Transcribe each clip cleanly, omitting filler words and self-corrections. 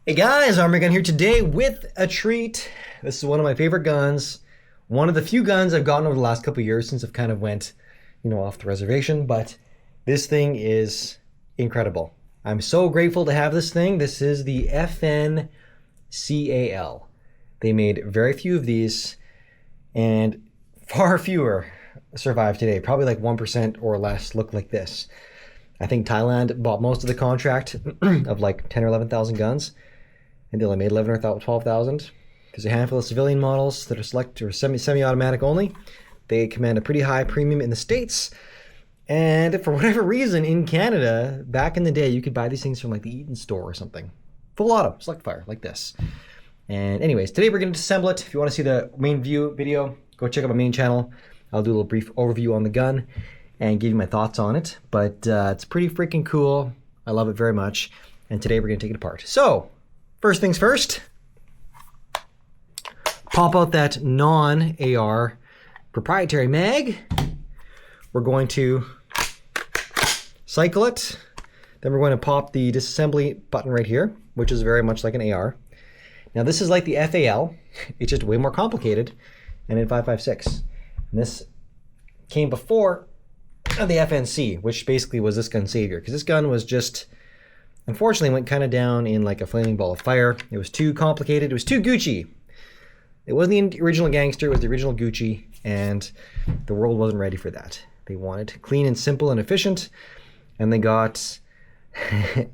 Hey guys, Arm&Armory here today with a treat. This is one of my favorite guns. One of the few guns I've gotten over the last couple of years since I've kind of went, off the reservation, but this thing is incredible. I'm so grateful to have this thing. This is the FN CAL. They made very few of these and far fewer survive today. Probably like 1% or less look like this. I think Thailand bought most of the contract of like 10 or 11,000 guns, and they only made 11 or 12,000. There's a handful of civilian models that are select or semi-automatic only. They command a pretty high premium in the States. And for whatever reason, in Canada, back in the day, you could buy these things from like the Eaton store or something. Full auto, select fire, like this. And anyways, today we're going to disassemble it. If you want to see the main view video, go check out my main channel. I'll do a little brief overview on the gun and give you my thoughts on it. But it's pretty freaking cool. I love it very much. And today we're going to take it apart. So, first things first. Pop out that non-AR proprietary mag. We're going to cycle it. Then we're going to pop the disassembly button right here, which is very much like an AR. Now this is like the FAL. It's just way more complicated and in 5.56. And this came before the FNC, which basically was this gun's savior, because this gun was just, unfortunately, went kind of down in like a flaming ball of fire. It was too complicated. It was too Gucci. It wasn't the original gangster. It was the original Gucci, and the world wasn't ready for that. They wanted clean and simple and efficient, and they got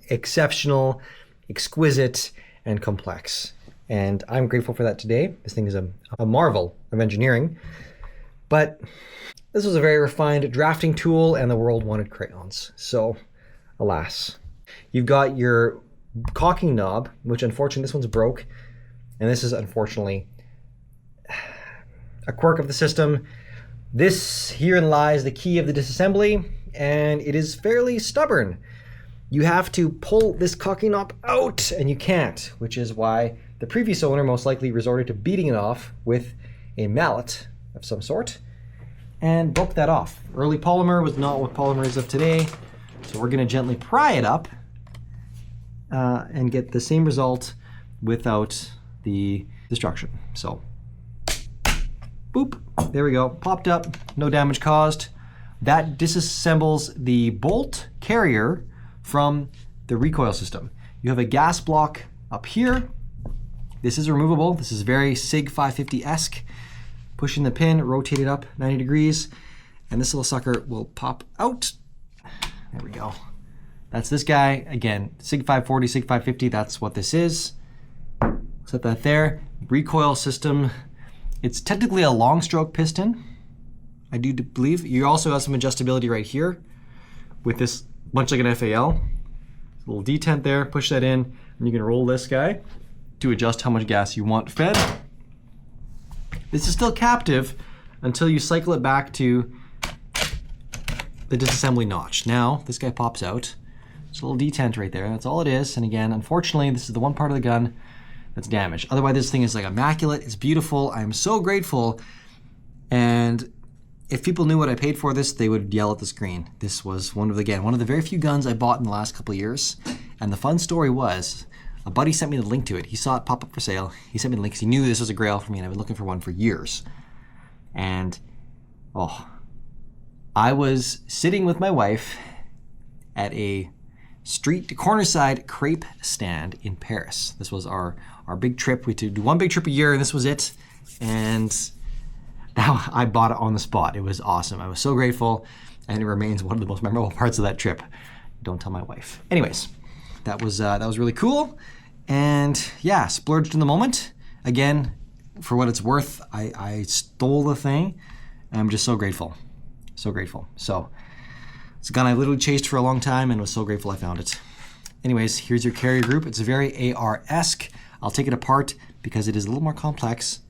exceptional, exquisite, and complex. And I'm grateful for that today. This thing is a marvel of engineering. But this was a very refined drafting tool, and the world wanted crayons. So, alas. You've got your cocking knob, which unfortunately this one's broke. And this is unfortunately a quirk of the system. This herein lies the key of the disassembly, and it is fairly stubborn. You have to pull this cocking knob out, and you can't, which is why the previous owner most likely resorted to beating it off with a mallet of some sort and broke that off. Early polymer was not what polymer is of today, so we're going to gently pry it up and get the same result without the destruction. So, boop, there we go, popped up, no damage caused. That disassembles the bolt carrier from the recoil system. You have a gas block up here. This is removable. This is very SIG 550-esque. Pushing the pin, rotate it up 90 degrees, and this little sucker will pop out. There we go. That's this guy. Again, SIG 540, SIG 550, that's what this is. Set that there. Recoil system. It's technically a long stroke piston, I do believe. You also have some adjustability right here with this, much like an FAL. A little detent there, push that in, and you can roll this guy to adjust how much gas you want fed. This is still captive until you cycle it back to the disassembly notch. Now, this guy pops out. It's a little detent right there. That's all it is. And again, unfortunately, this is the one part of the gun that's damaged. Otherwise, this thing is like immaculate. It's beautiful. I'm so grateful. And if people knew what I paid for this, they would yell at the screen. This was one of the very few guns I bought in the last couple of years. And the fun story was, a buddy sent me the link to it. He saw it pop up for sale. He sent me the link because he knew this was a grail for me, and I've been looking for one for years. And, I was sitting with my wife at a corner-side crepe stand in Paris. This was our big trip. We do one big trip a year, and this was it. And now I bought it on the spot. It was awesome. I was so grateful, and it remains one of the most memorable parts of that trip. Don't tell my wife. Anyways, that was really cool. And yeah, splurged in the moment. Again, for what it's worth, I stole the thing, and I'm just so grateful. So grateful. So, it's a gun I literally chased for a long time and was so grateful I found it. Anyways, here's your carrier group. It's very AR-esque. I'll take it apart because it is a little more complex,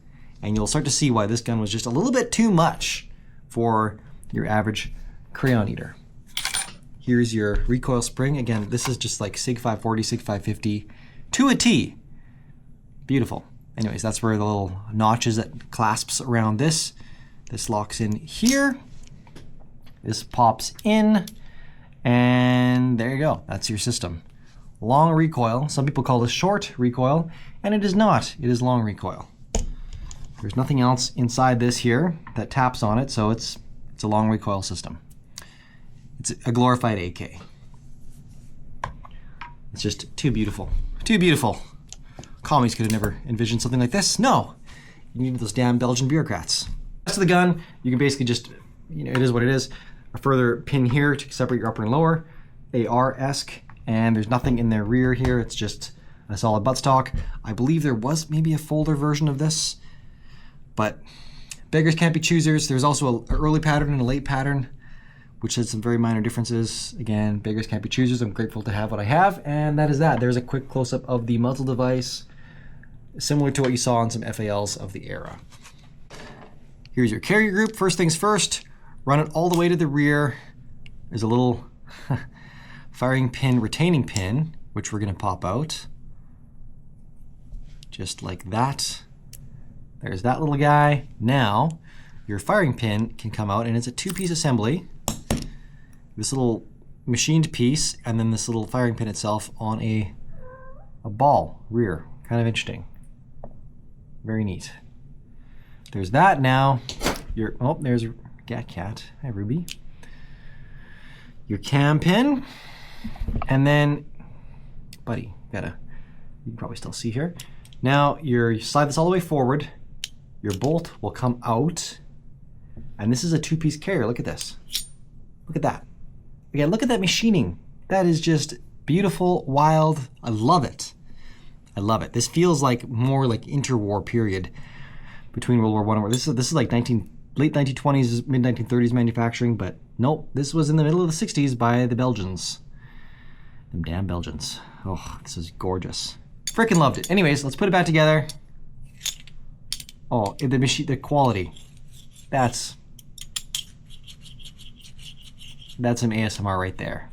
and you'll start to see why this gun was just a little bit too much for your average crayon eater. Here's your recoil spring. Again, this is just like SIG 540, SIG 550 to a T. Beautiful. Anyways, that's where the little notches that clasps around this. This locks in here. This pops in, and there you go. That's your system. long recoil. Some people call this short recoil, and it is not. It is long recoil. There's nothing else inside this here that taps on it, so it's a long recoil system. It's a glorified AK. It's just too beautiful. Too beautiful. Commies could have never envisioned something like this. No. You need those damn Belgian bureaucrats. Rest of the gun, you can basically just, it is what it is. A further pin here to separate your upper and lower, AR-esque, and there's nothing in the rear here. It's just a solid buttstock. I believe there was maybe a folder version of this, but beggars can't be choosers. There's also an early pattern and a late pattern, which has some very minor differences. Again, beggars can't be choosers. I'm grateful to have what I have, and that is that. There's a quick close-up of the muzzle device, similar to what you saw on some FALs of the era. Here's your carrier group. First things first, run it all the way to the rear. There's a little firing pin, retaining pin, which we're gonna pop out. Just like that. There's that little guy. Now, your firing pin can come out, and it's a two-piece assembly. This little machined piece, and then this little firing pin itself on a ball rear. Kind of interesting. Very neat. There's that. Now, there's Cat. Hi, Ruby. Your cam pin, and then, buddy, you can probably still see here. Now, you slide this all the way forward. Your bolt will come out, and this is a two-piece carrier. Look at this. Look at that. Again, look at that machining. That is just beautiful, wild. I love it. I love it. This feels like more like interwar period between World War I and War. This is like late 1920s, mid 1930s manufacturing, but nope, this was in the middle of the 60s by the Belgians. Them damn Belgians. Oh, this is gorgeous. Freaking loved it. Anyways, let's put it back together. Oh, the quality. That's some ASMR right there.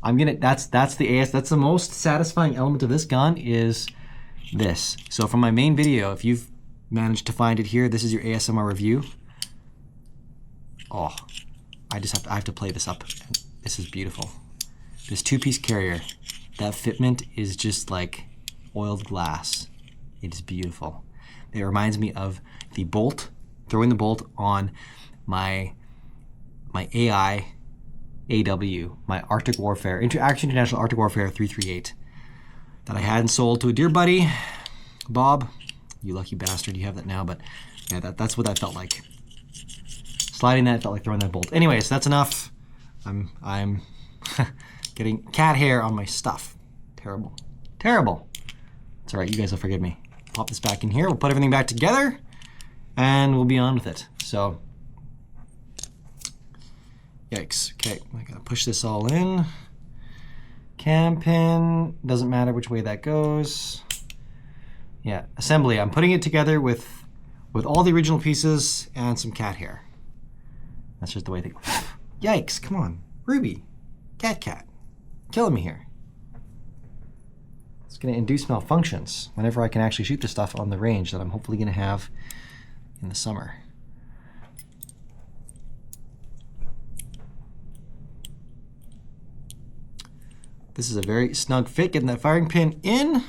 That's the most satisfying element of this gun is this. So from my main video, if you've managed to find it here, this is your ASMR review. Oh, I have to play this up. This is beautiful. This two-piece carrier, that fitment is just like oiled glass. It is beautiful. It reminds me of the bolt, throwing the bolt on my AW, my Arctic Warfare, International Arctic Warfare 338 that I hadn't sold to a dear buddy, Bob. You lucky bastard, you have that now, but yeah, that's what that felt like. Sliding that felt like throwing that bolt. Anyways, that's enough. I'm getting cat hair on my stuff. Terrible. Terrible. It's all right, you guys will forgive me. Pop this back in here, we'll put everything back together, and we'll be on with it. So, yikes. Okay, I gotta push this all in. Cam pin, doesn't matter which way that goes. Yeah, assembly. I'm putting it together with all the original pieces and some cat hair. That's just the way they go. Yikes, come on. Ruby, cat. Killing me here. It's gonna induce malfunctions whenever I can actually shoot the stuff on the range that I'm hopefully gonna have in the summer. This is a very snug fit, getting that firing pin in.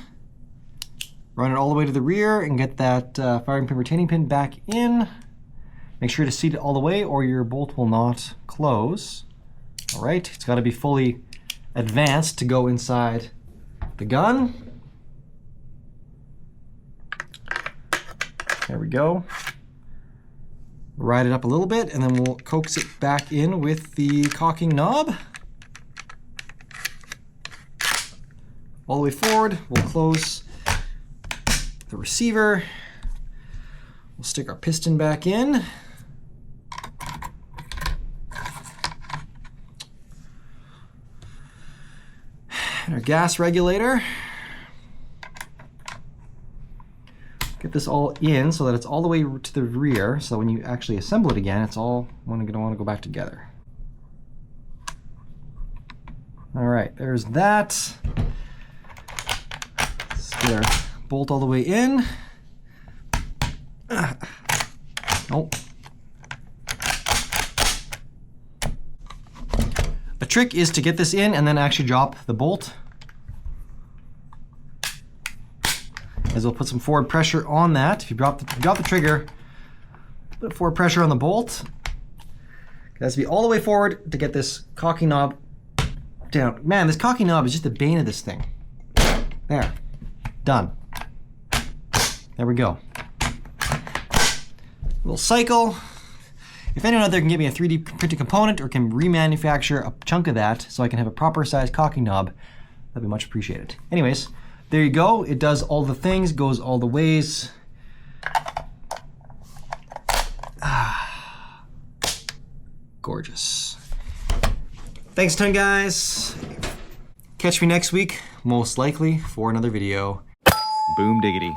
Run it all the way to the rear and get that firing pin retaining pin back in. Make sure to seat it all the way or your bolt will not close. All right, it's gotta be fully advanced to go inside the gun. There we go. Ride it up a little bit and then we'll coax it back in with the cocking knob. All the way forward, we'll close the receiver. We'll stick our piston back in. And our gas regulator. Get this all in so that it's all the way to the rear, so when you actually assemble it again, it's all going to want to go back together. All right, there's that. Let's get our bolt all the way in. Nope. The trick is to get this in and then actually drop the bolt, as we'll put some forward pressure on that. If you drop the trigger, put forward pressure on the bolt. It has to be all the way forward to get this cocking knob down. Man, this cocking knob is just the bane of this thing. There, done. There we go. Little cycle. If anyone out there can get me a 3D printed component or can remanufacture a chunk of that so I can have a proper size cocking knob, that'd be much appreciated. Anyways, there you go. It does all the things, goes all the ways. Gorgeous. Thanks a ton, guys. Catch me next week, most likely for another video. Boom diggity.